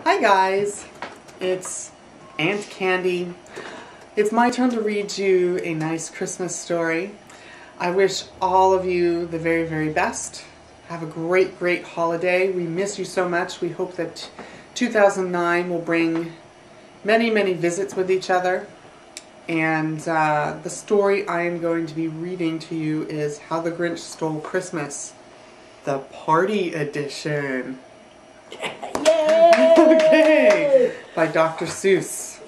Hi guys, it's Aunt Candy. It's my turn to read you a nice Christmas story. I wish all of you the very, very best. Have a great, great holiday. We miss you so much. We hope that 2009 will bring many, many visits with each other. And the story I am going to be reading to you is How the Grinch Stole Christmas, the Party Edition. Yay! Okay, by Dr. Seuss.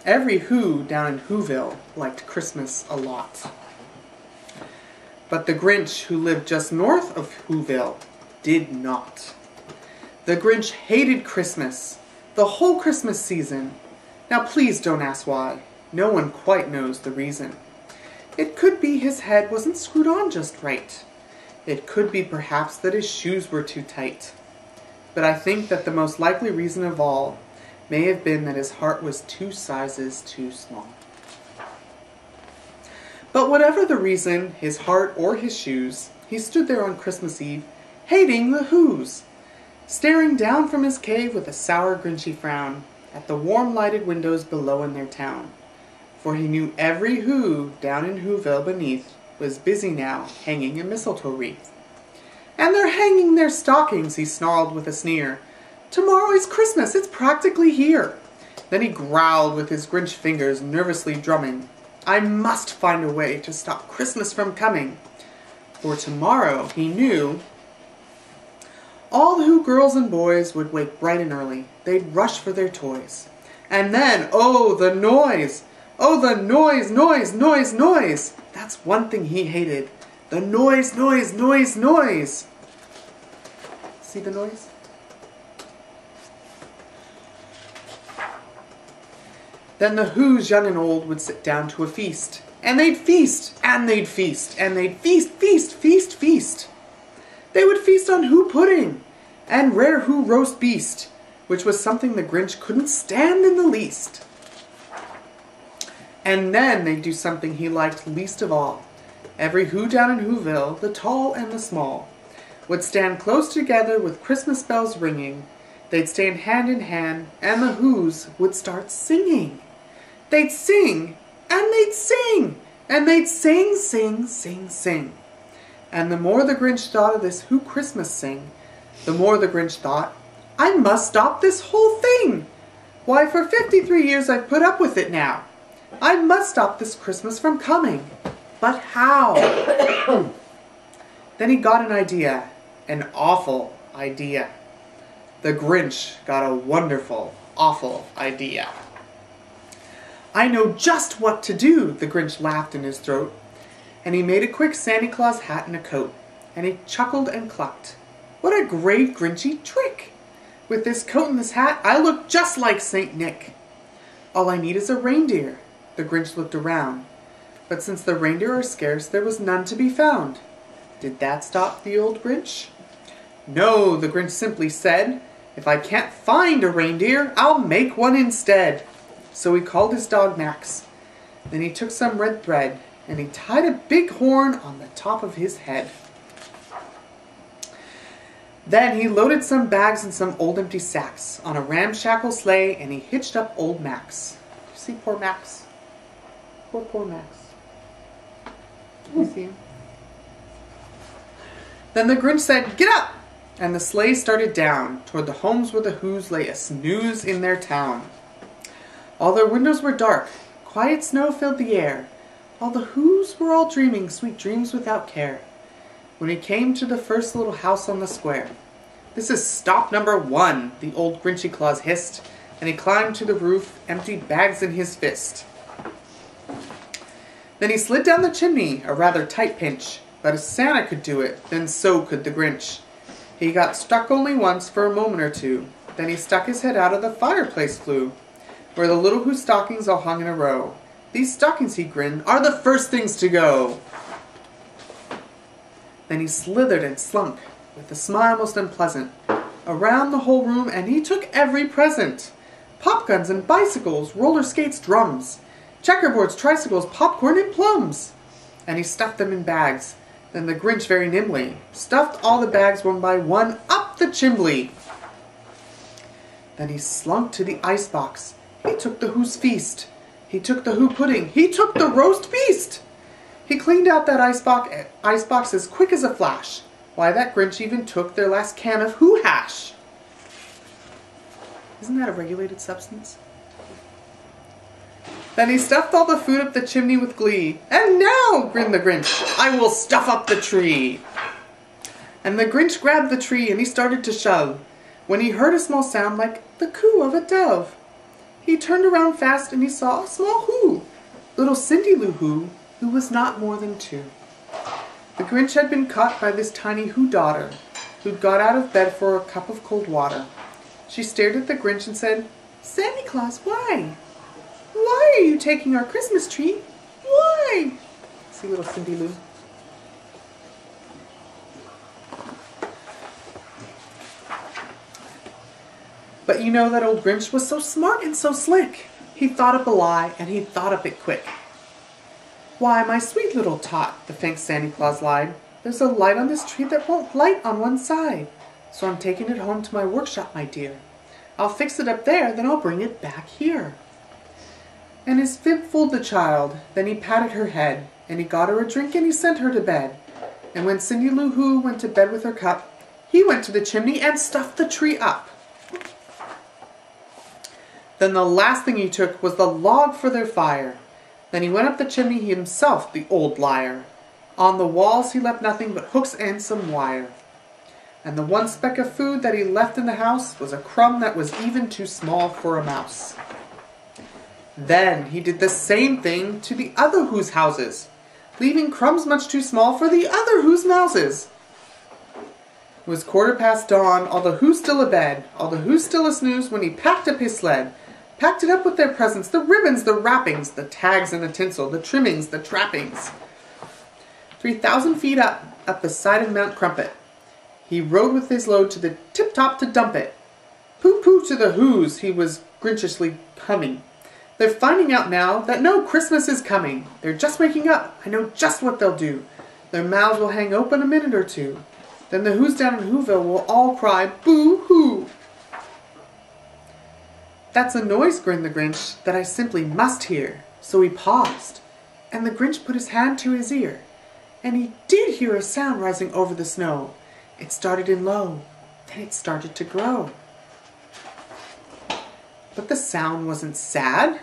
Every Who down in Whoville liked Christmas a lot. But the Grinch, who lived just north of Whoville, did not. The Grinch hated Christmas, the whole Christmas season. Now please don't ask why. No one quite knows the reason. It could be his head wasn't screwed on just right. It could be perhaps that his shoes were too tight. But I think that the most likely reason of all may have been that his heart was 2 sizes too small. But whatever the reason, his heart or his shoes, he stood there on Christmas Eve, hating the Whos, staring down from his cave with a sour, grinchy frown at the warm lighted windows below in their town. For he knew every Who down in Whoville beneath was busy now hanging a mistletoe wreath. And they're hanging their stockings, he snarled with a sneer. Tomorrow is Christmas, it's practically here. Then he growled with his Grinch fingers nervously drumming. I must find a way to stop Christmas from coming. For tomorrow, he knew, all the Who girls and boys would wake bright and early. They'd rush for their toys. And then, oh, the noise! Oh, the noise, noise, noise, noise! That's one thing he hated. The noise, noise, noise, noise! See the noise? Then the Whos, young and old, would sit down to a feast. And they'd feast, and they'd feast, and they'd feast, feast, feast, feast. They would feast on Who pudding, and rare Who roast beast, which was something the Grinch couldn't stand in the least. And then they'd do something he liked least of all. Every Who down in Whoville, the tall and the small, would stand close together with Christmas bells ringing. They'd stand hand in hand, and the Whos would start singing. They'd sing, and they'd sing, and they'd sing, sing, sing, sing. And the more the Grinch thought of this Who Christmas sing, the more the Grinch thought, I must stop this whole thing. Why, for 53 years I've put up with it now. I must stop this Christmas from coming. But how? Then he got an idea, an awful idea. The Grinch got a wonderful, awful idea. I know just what to do, the Grinch laughed in his throat. And he made a quick Santa Claus hat and a coat. And he chuckled and clucked. What a great Grinchy trick! With this coat and this hat, I look just like Saint Nick. All I need is a reindeer. The Grinch looked around. But since the reindeer are scarce, there was none to be found. Did that stop the old Grinch? No, the Grinch simply said, if I can't find a reindeer, I'll make one instead. So he called his dog Max. Then he took some red thread, and he tied a big horn on the top of his head. Then he loaded some bags and some old empty sacks on a ramshackle sleigh, and he hitched up old Max. You see poor Max? Poor Max. You see him? Then the Grinch said, get up! And the sleigh started down toward the homes where the Whos lay a snooze in their town. All their windows were dark. Quiet snow filled the air. All the Whos were all dreaming sweet dreams without care. When he came to the first little house on the square. This is stop number 1, the old Grinchy Claus hissed, and he climbed to the roof, emptied bags in his fist. Then he slid down the chimney, a rather tight pinch, but if Santa could do it, then so could the Grinch. He got stuck only once for a moment or two, then he stuck his head out of the fireplace flue, where the little Who stockings all hung in a row. These stockings, he grinned, are the first things to go. Then he slithered and slunk, with a smile most unpleasant, around the whole room, and he took every present. Pop guns and bicycles, roller skates, drums, checkerboards, tricycles, popcorn, and plums. And he stuffed them in bags. Then the Grinch very nimbly stuffed all the bags one by one up the chimbley. Then he slunk to the icebox. He took the Who's feast. He took the Who pudding. He took the roast beast. He cleaned out that icebox as quick as a flash. Why, that Grinch even took their last can of Who hash. Isn't that a regulated substance? Then he stuffed all the food up the chimney with glee. And now, grinned the Grinch, I will stuff up the tree. And the Grinch grabbed the tree and he started to shove, when he heard a small sound like the coo of a dove. He turned around fast and he saw a small Who, little Cindy Lou Who was not more than 2. The Grinch had been caught by this tiny Who daughter, who'd got out of bed for a cup of cold water. She stared at the Grinch and said, Santa Claus, why? Why are you taking our Christmas tree? Why? See little Cindy Lou. But you know that old Grinch was so smart and so slick. He thought up a lie and he thought up it quick. Why, my sweet little tot, the thanks Santa Claus lied, there's a light on this tree that won't light on one side. So I'm taking it home to my workshop, my dear. I'll fix it up there, then I'll bring it back here. And his fib fooled the child, then he patted her head, and he got her a drink and he sent her to bed. And when Cindy Lou Who went to bed with her cup, he went to the chimney and stuffed the tree up. Then the last thing he took was the log for their fire. Then he went up the chimney himself, the old liar. On the walls he left nothing but hooks and some wire. And the one speck of food that he left in the house was a crumb that was even too small for a mouse. Then he did the same thing to the other Who's houses, leaving crumbs much too small for the other Who's mouses. It was 15:15 dawn, all the Who's still abed, all the Who's still a snooze when he packed up his sled. Packed it up with their presents, the ribbons, the wrappings, the tags and the tinsel, the trimmings, the trappings. 3,000 feet up the side of Mount Crumpet, he rode with his load to the tip-top to dump it. Pooh-pooh to the Who's, he was grinchishly humming. They're finding out now that no Christmas is coming. They're just waking up. I know just what they'll do. Their mouths will hang open a minute or two. Then the Who's down in Whoville will all cry, boo-hoo. That's a noise, grinned the Grinch, that I simply must hear. So he paused, and the Grinch put his hand to his ear. And he did hear a sound rising over the snow. It started in low, then it started to grow. But the sound wasn't sad.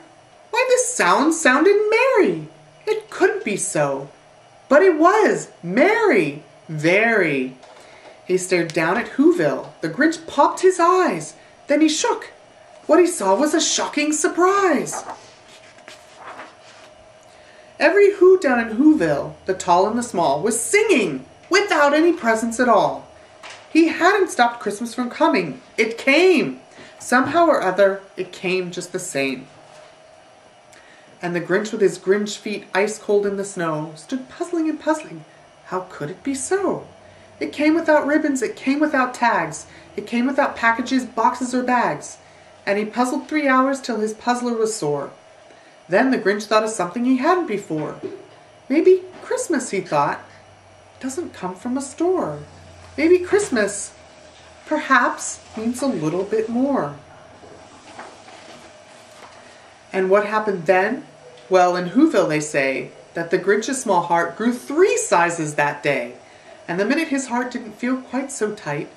Why, this sound sounded merry. It couldn't be so. But it was merry, very. He stared down at Whoville. The Grinch popped his eyes. Then he shook. What he saw was a shocking surprise. Every Who down in Whoville, the tall and the small, was singing without any presents at all. He hadn't stopped Christmas from coming. It came. Somehow or other, it came just the same. And the Grinch with his Grinch feet ice cold in the snow stood puzzling and puzzling. How could it be so? It came without ribbons, it came without tags, it came without packages, boxes, or bags. And he puzzled 3 hours till his puzzler was sore. Then the Grinch thought of something he hadn't before. Maybe Christmas, he thought, doesn't come from a store. Maybe Christmas, perhaps, means a little bit more. And what happened then? Well, in Whoville they say that the Grinch's small heart grew 3 sizes that day. And the minute his heart didn't feel quite so tight,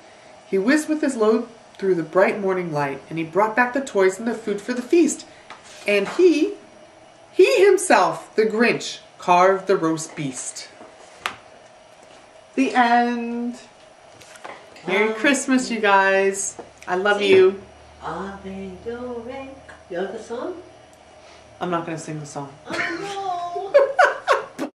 he whizzed with his load through the bright morning light, and he brought back the toys and the food for the feast. And he himself, the Grinch, carved the roast beast. The end. Merry Christmas, you guys. I love you. You know the song? I'm not going to sing the song. Oh no!